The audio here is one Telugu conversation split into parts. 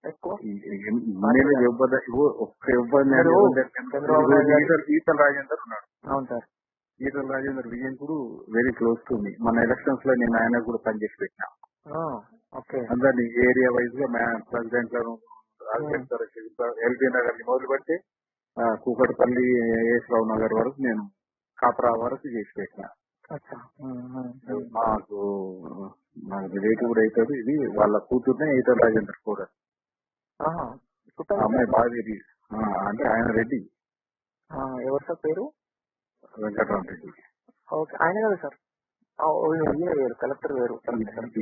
ఎక్కువ? నేనే ఒక్క ఇబ్బంది మీరు చంద్రబాబు నాయుడు గారు ఈటల రాజేందర్ ఉన్నాడు. అవును సార్. ఈటల రాజేందర్ విజయన్కుడు వెరీ క్లోజ్ టు మీ. మన ఎలక్షన్స్ లో నేను ఆయన కూడా పనిచేసి పెట్టినా. ఓకే. అందరినీ ఏరియా వైజ్ గా ప్రెసిడెంట్ లను ఎల్బీ నగర్ ని మొదలుపెట్టి కూకట్పల్లి ఏశ్వరావు నగర్ వరకు నేను కాపరా వరకు చేసి పెట్టిన. నాకు రిలేటివ్ కూడా అవుతుంది. ఇది వాళ్ళ కూతుర్నే ఈటల రాజేందర్ కూడా. అమ్మాయి బాగా తెలియదు. అంటే ఆయన రెడ్డి. ఎవరు సార్ పేరు? వెంకటరామరెడ్డి. ఓకే, ఆయన కదా సార్. ఈయన వేరు, కలెక్టర్ వేరు.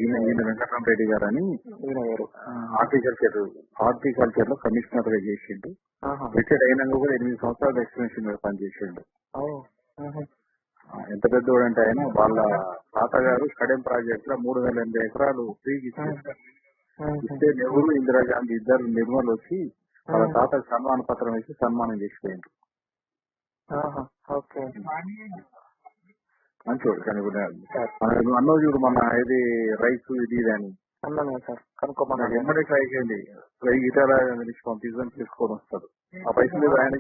ఈయన వెంకటరామరెడ్డి గారు అని ఈయన వేరు. హార్టికల్చర్ లో కమిషనర్ గా చేసిండు. రిటైర్డ్ అయినాక కూడా 8 సంవత్సరాలు ఎక్స్టెన్షన్ మీద పనిచేసిండు. ఎంత పెద్దోడు అంటే ఆయన వాళ్ళ తాతగారు కడెం ప్రాజెక్ట్ లో 3,080 ఎకరాలు ఫ్రీకి ఇస్తే నెహ్రూ ఇందిరాగాంధీ ఇద్దరు నిర్మల్ వచ్చి వాళ్ళ తాతకు సన్మాన పత్రం వేసి సన్మానం చేసిపోయింది. మంచోడు. కానీ అన్నో చూడు మన ఇది రైస్ ఇది అని ఎమ్మడే ట్రై చేయండి. ఇతర పంపించడం తీసుకొని వస్తాడు. ఆ పైసలు ఆయన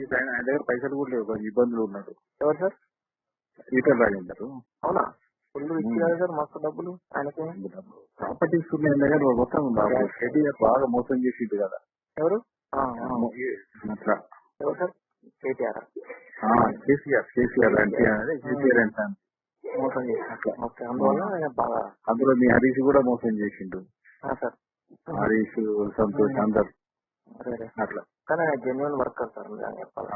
దగ్గర పైసలు కూడా లేవు, ఇబ్బందులు ఉన్నాడు. ఎవరు సార్? ఈటల రాజేందర్. అవునా? ఫుల్ ఇచ్చారు సార్, మస్తు డబ్బులు ఆయనకి. ప్రాపర్టీస్ ఉన్నాయి దగ్గర మొత్తం కేటీఆర్ బాగా మోసం చేసిండు కదా. ఎవరు? అట్లా ఎవరు సార్? కేటీఆర్. కేసీఆర్ అంటే కేసీఆర్ అంటే మోసం చేసినట్లు. ఓకే, అందువల్ల బాగా. అందులో మీ హరీష్ కూడా మోసం చేసిండు సార్. హరీష్, సంతోష్ అందరు అట్లా. కానీ జెన్యున్ వర్కర్ సార్ చెప్పాలి.